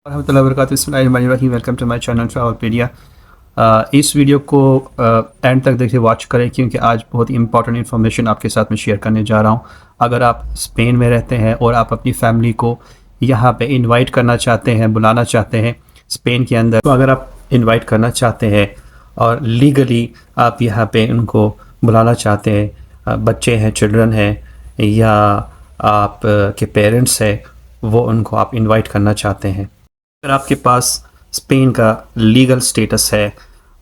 रहमतुल्लाहि व बरकातुहू। बिस्मिल्लाहिर्रहमानिर्रहीम। Welcome to my channel Travelpedia. इस वीडियो को एंड तक देखिए, वॉच करें, क्योंकि आज बहुत ही इंपॉर्टेंट इन्फॉर्मेशन आपके साथ में शेयर करने जा रहा हूँ। अगर आप स्पेन में रहते हैं और आप अपनी फैमिली को यहाँ पे इनवाइट करना चाहते हैं, बुलाना चाहते हैं स्पेन के अंदर, तो अगर आप इनवाइट करना चाहते हैं और लीगली आप यहाँ पे उनको बुलाना चाहते हैं, बच्चे हैं, चिल्ड्रन हैं, या आप के पेरेंट्स हैं, वो उनको आप इनवाइट करना चाहते हैं, अगर आपके पास स्पेन का लीगल स्टेटस है,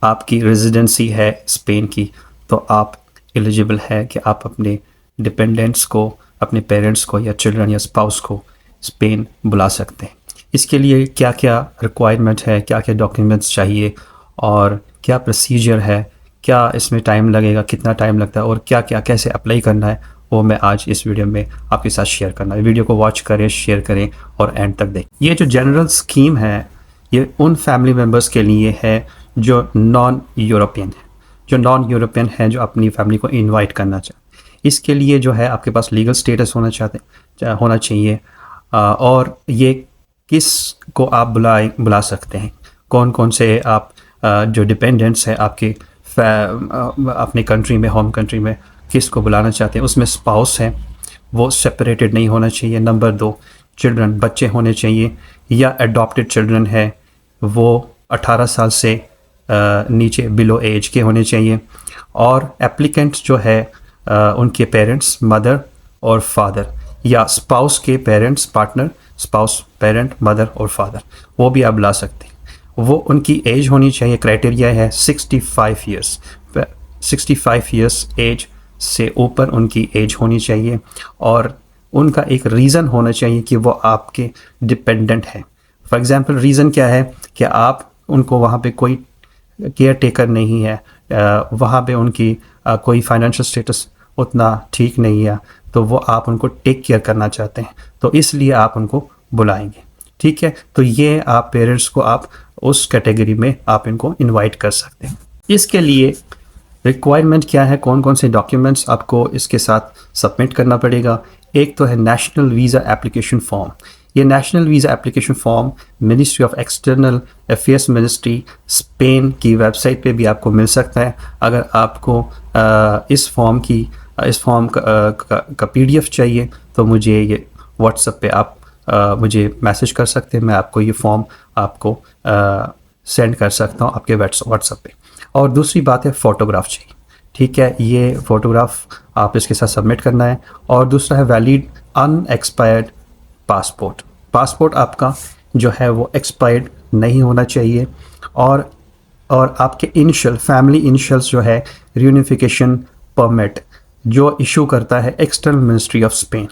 आपकी रेजिडेंसी है स्पेन की, तो आप एलिजिबल है कि आप अपने डिपेंडेंट्स को, अपने पेरेंट्स को या चिल्ड्रन या स्पाउस को स्पेन बुला सकते हैं। इसके लिए क्या क्या रिक्वायरमेंट है, क्या क्या डॉक्यूमेंट्स चाहिए और क्या प्रोसीजर है, क्या इसमें टाइम लगेगा, कितना टाइम लगता है और क्या क्या कैसे अप्लाई करना है, वो मैं आज इस वीडियो में आपके साथ शेयर करना है। वीडियो को वॉच करें, शेयर करें और एंड तक देखें। ये जो जनरल स्कीम है, ये उन फैमिली मेम्बर्स के लिए है जो नॉन यूरोपियन है, जो अपनी फैमिली को इनवाइट करना चाहते। इसके लिए जो है आपके पास लीगल स्टेटस होना चाहिए। और ये किस को आप बुला सकते हैं, कौन कौन से आप जो डिपेंडेंट्स हैं आपके अपने कंट्री में, होम कंट्री में, किस को बुलाना चाहते हैं। उसमें स्पाउस हैं, वो सेपरेटेड नहीं होना चाहिए। नंबर 2, चिल्ड्रन, बच्चे होने चाहिए, या अडॉप्टेड चिल्ड्रन है, वो 18 साल से नीचे बिलो एज के होने चाहिए। और एप्लीकेंट्स जो है उनके पेरेंट्स, मदर और फादर, या स्पाउस के parents, partner, spouse, parent, mother और फादर, वो भी आप बुला सकते हैं। वो उनकी एज होनी चाहिए, क्राइटेरिया है 65 ईयर्स, 65 ईयर्स एज से ऊपर उनकी एज होनी चाहिए। और उनका एक रीज़न होना चाहिए कि वो आपके डिपेंडेंट हैं। फॉर एग्ज़ाम्पल, रीज़न क्या है कि आप उनको वहाँ पे कोई केयर टेकर नहीं है, वहाँ पे उनकी कोई फाइनेंशियल स्टेटस उतना ठीक नहीं है, तो वो आप उनको टेक केयर करना चाहते हैं, तो इसलिए आप उनको बुलाएंगे। ठीक है, तो ये आप पेरेंट्स को आप उस कैटेगरी में आप इनको इनवाइट कर सकते हैं। इसके लिए रिक्वायरमेंट क्या है, कौन कौन से डॉक्यूमेंट्स आपको इसके साथ सबमिट करना पड़ेगा। एक तो है नेशनल वीज़ा एप्लीकेशन फॉर्म। ये national visa application form ministry of external affairs ministry Spain की वेबसाइट पे भी आपको मिल सकता है। अगर आपको इस फॉर्म का PDF चाहिए, तो मुझे ये व्हाट्सएप पे आप मुझे मैसेज कर सकते हैं। मैं आपको ये फॉर्म आपको सेंड कर सकता हूँ आपके व्हाट्सएप पे। और दूसरी बात है, फ़ोटोग्राफ चाहिए। ठीक है, ये फ़ोटोग्राफ आप इसके साथ सबमिट करना है। और दूसरा है वैलिड अनएक्सपायर्ड पासपोर्ट आपका जो है वो एक्सपायर्ड नहीं होना चाहिए। और आपके फैमिली इनिशियल्स जो है, रियूनिफिकेशन परमिट जो इशू करता है एक्सटर्नल मिनिस्ट्री ऑफ स्पेन,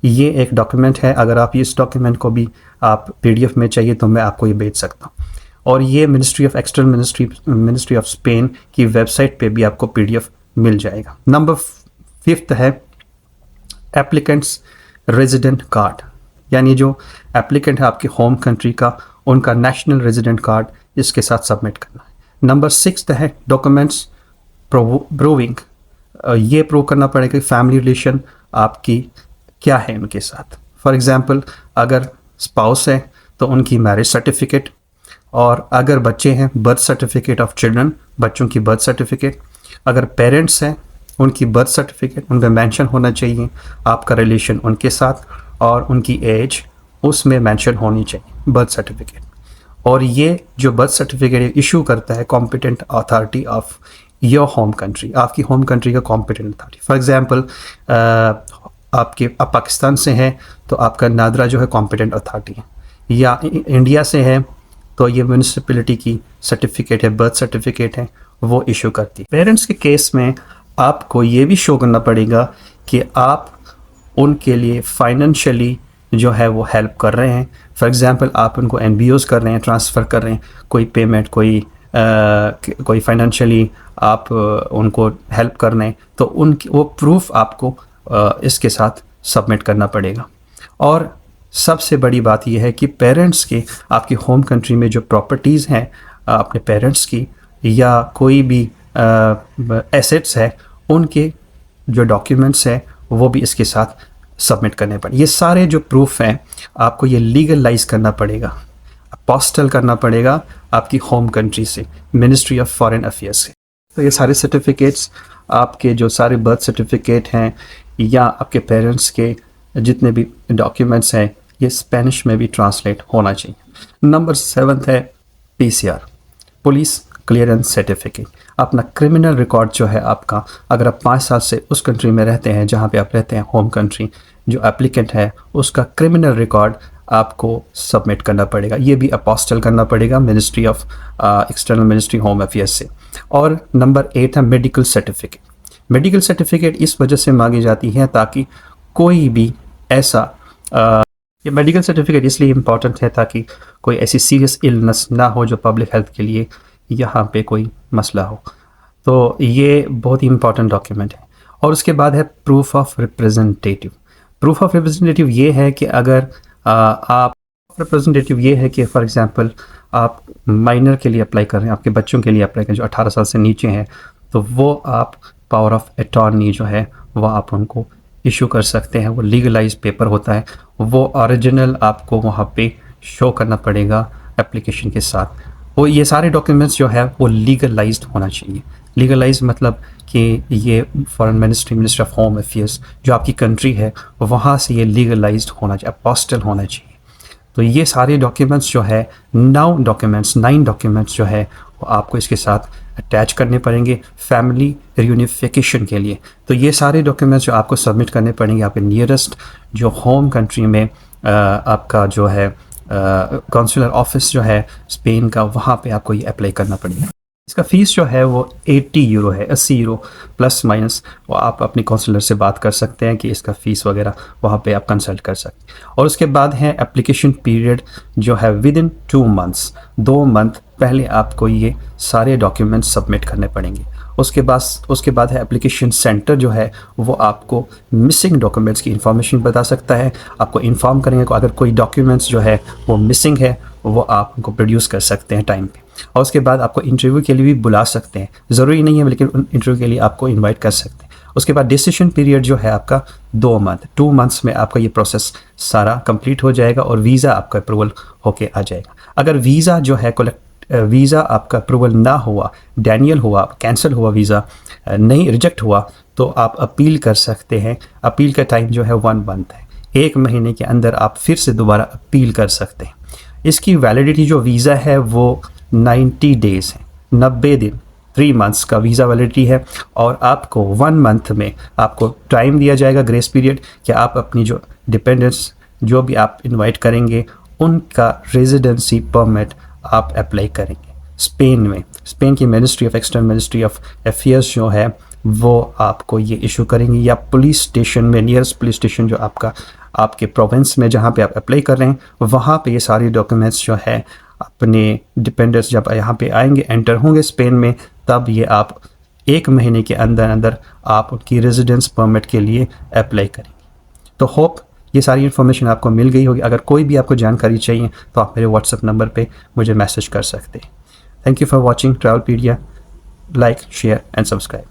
ये एक डॉक्यूमेंट है। अगर आप इस डॉक्यूमेंट को भी आप PDF में चाहिए तो मैं आपको ये भेज सकता हूँ। और ये मिनिस्ट्री ऑफ स्पेन की वेबसाइट पे भी आपको PDF मिल जाएगा। नंबर 5 है एप्लीकेंट्स रेजिडेंट कार्ड, यानी जो एप्लीकेंट है आपके होम कंट्री का, उनका नेशनल रेजिडेंट कार्ड इसके साथ सबमिट करना है। नंबर 6 है डॉक्यूमेंट्स प्रूविंग, ये प्रूव करना पड़ेगा कि फैमिली रिलेशन आपकी क्या है उनके साथ। फॉर एग्ज़ाम्पल, अगर स्पाउस है तो उनकी मैरिज सर्टिफिकेट, और अगर बच्चे हैं, बर्थ सर्टिफिकेट ऑफ चिल्ड्रन, बच्चों की बर्थ सर्टिफिकेट। अगर पेरेंट्स हैं, उनकी बर्थ सर्टिफिकेट, उनमें मेंशन होना चाहिए आपका रिलेशन उनके साथ, और उनकी एज उसमें मेंशन होनी चाहिए बर्थ सर्टिफिकेट। और ये जो बर्थ सर्टिफिकेट इशू करता है competent authority of your home country, आपकी होम कंट्री का कॉम्पिटेंट अथॉरिटी। फॉर एग्ज़ाम्पल, आप पाकिस्तान से हैं तो आपका नादरा जो है कॉम्पिटेंट अथॉरिटी है, या इंडिया से है तो ये म्यूनिसिपैलिटी की सर्टिफिकेट है, बर्थ सर्टिफिकेट है, वो इशू करती है। पेरेंट्स के केस में आपको ये भी शो करना पड़ेगा कि आप उनके लिए फाइनेंशियली जो है वो हेल्प कर रहे हैं। फॉर एग्ज़ाम्पल, आप उनको NBOs कर रहे हैं, ट्रांसफ़र कर रहे हैं, कोई पेमेंट, कोई फाइनेंशियली आप उनको हेल्प कर रहे हैं, तो उनकी वो प्रूफ आपको इसके साथ सबमिट करना पड़ेगा। और सबसे बड़ी बात यह है कि पेरेंट्स के, आपकी होम कंट्री में जो प्रॉपर्टीज़ हैं अपने पेरेंट्स की, या कोई भी एसेट्स है, उनके जो डॉक्यूमेंट्स हैं वो भी इसके साथ सबमिट करने पड़े। ये सारे जो प्रूफ हैं आपको ये लीगलाइज करना पड़ेगा। अपोस्टल करना पड़ेगा आपकी होम कंट्री से, मिनिस्ट्री ऑफ फॉरेन अफेयर्स से। तो ये सारे सर्टिफिकेट्स, आपके जो सारे बर्थ सर्टिफिकेट हैं या आपके पेरेंट्स के जितने भी डॉक्यूमेंट्स हैं, ये स्पेनिश में भी ट्रांसलेट होना चाहिए। नंबर 7 है PCR, पुलिस क्लियरेंस सर्टिफिकेट। अपना क्रिमिनल रिकॉर्ड जो है आपका, अगर आप 5 साल से उस कंट्री में रहते हैं जहाँ पे आप रहते हैं, होम कंट्री, जो एप्लीकेंट है उसका क्रिमिनल रिकॉर्ड आपको सबमिट करना पड़ेगा। ये भी अपोस्टल करना पड़ेगा ministry of external ministry home affairs से। और नंबर 8 है मेडिकल सर्टिफिकेट। मेडिकल सर्टिफिकेट इस वजह से मांगी जाती है ताकि कोई भी ऐसा ये मेडिकल सर्टिफिकेट इसलिए इम्पॉर्टेंट है ताकि कोई ऐसी सीरियस इलनेस ना हो जो पब्लिक हेल्थ के लिए यहाँ पे कोई मसला हो। तो ये बहुत ही इंपॉर्टेंट डॉक्यूमेंट है। और उसके बाद है proof of representative. Proof of representative ये है कि अगर आप रिप्रेजेंटेटिव ये है कि फॉर एग्जांपल आप माइनर के लिए अप्लाई कर रहे हैं, आपके बच्चों के लिए अप्लाई करें जो 18 साल से नीचे हैं, तो वो आप पावर ऑफ अटॉर्नी जो है वो आप उनको इशू कर सकते हैं। वो लीगलाइज पेपर होता है, वो ओरिजिनल आपको वहाँ पे शो करना पड़ेगा एप्लीकेशन के साथ। वो ये सारे डॉक्यूमेंट्स जो है वो लीगलाइज्ड होना चाहिए। लीगलाइज मतलब कि ये foreign ministry, ministry of home affairs जो आपकी कंट्री है वहाँ से ये लीगलाइज्ड होना चाहिए, अपोस्टल होना चाहिए। तो ये सारे डॉक्यूमेंट्स जो है 9 डॉक्यूमेंट्स जो है वो आपको इसके साथ अटैच करने पड़ेंगे फैमिली रियूनिफिकेशन के लिए। तो ये सारे डॉक्यूमेंट्स जो आपको सबमिट करने पड़ेंगे आपके नियरेस्ट जो होम कंट्री में आपका जो है कॉन्सुलर ऑफिस जो है स्पेन का, वहाँ पे आपको ये अप्लाई करना पड़ेगा। इसका फ़ीस जो है वो 80 यूरो है, 80 यूरो प्लस माइनस। वो आप अपने काउंसलर से बात कर सकते हैं कि इसका फ़ीस वगैरह वहाँ पे आप कंसल्ट कर सकते हैं। और उसके बाद है एप्लीकेशन पीरियड जो है विद इन 2 मंथ्स, 2 मंथ पहले आपको ये सारे डॉक्यूमेंट्स सबमिट करने पड़ेंगे। उसके बाद है एप्लीकेशन सेंटर जो है वो आपको मिसिंग डॉक्यूमेंट्स की इंफॉर्मेशन बता सकता है, आपको इन्फॉर्म करेंगे को अगर कोई डॉक्यूमेंट्स जो है वो मिसिंग है वो आप उनको प्रोड्यूस कर सकते हैं टाइम पे। और उसके बाद आपको इंटरव्यू के लिए भी बुला सकते हैं, ज़रूरी नहीं है लेकिन इंटरव्यू के लिए आपको इनवाइट कर सकते हैं। उसके बाद डिसीजन पीरियड जो है आपका 2 मंथ्स में आपका ये प्रोसेस सारा कंप्लीट हो जाएगा और वीज़ा आपका अप्रूवल होके आ जाएगा। अगर वीज़ा जो है वीज़ा आपका अप्रूवल ना हुआ, डैनियल हुआ, कैंसिल हुआ, वीज़ा नहीं रिजेक्ट हुआ, तो आप अपील कर सकते हैं। अपील का टाइम जो है 1 मंथ है, 1 महीने के अंदर आप फिर से दोबारा अपील कर सकते हैं। इसकी वैलिडिटी जो वीज़ा है वो 90 डेज़ है, 90 दिन, 3 मंथ्स का वीज़ा वैलिडिटी है। और आपको 1 मंथ में आपको टाइम दिया जाएगा ग्रेस पीरियड कि आप अपनी जो डिपेंडेंट्स जो भी आप इनवाइट करेंगे उनका रेजिडेंसी परमिट आप अप्लाई करेंगे स्पेन में। स्पेन की ministry of external ministry of affairs जो है वो आपको ये इशू करेंगे, या पुलिस स्टेशन में, नियरेस्ट पुलिस स्टेशन जो आपके प्रोविंस में जहाँ पे आप अप्लाई कर रहे हैं वहाँ पे ये सारी डॉक्यूमेंट्स जो है अपने डिपेंडेंट्स जब यहाँ पे आएंगे, एंटर होंगे स्पेन में, तब ये आप 1 महीने के अंदर अंदर आप उनकी रेजिडेंस परमिट के लिए अप्लाई करेंगे। तो होप ये सारी इन्फॉर्मेशन आपको मिल गई होगी। अगर कोई भी आपको जानकारी चाहिए तो आप मेरे व्हाट्सएप नंबर पे मुझे मैसेज कर सकते हैं। Thank you for watching Travelpedia. Like, share and subscribe.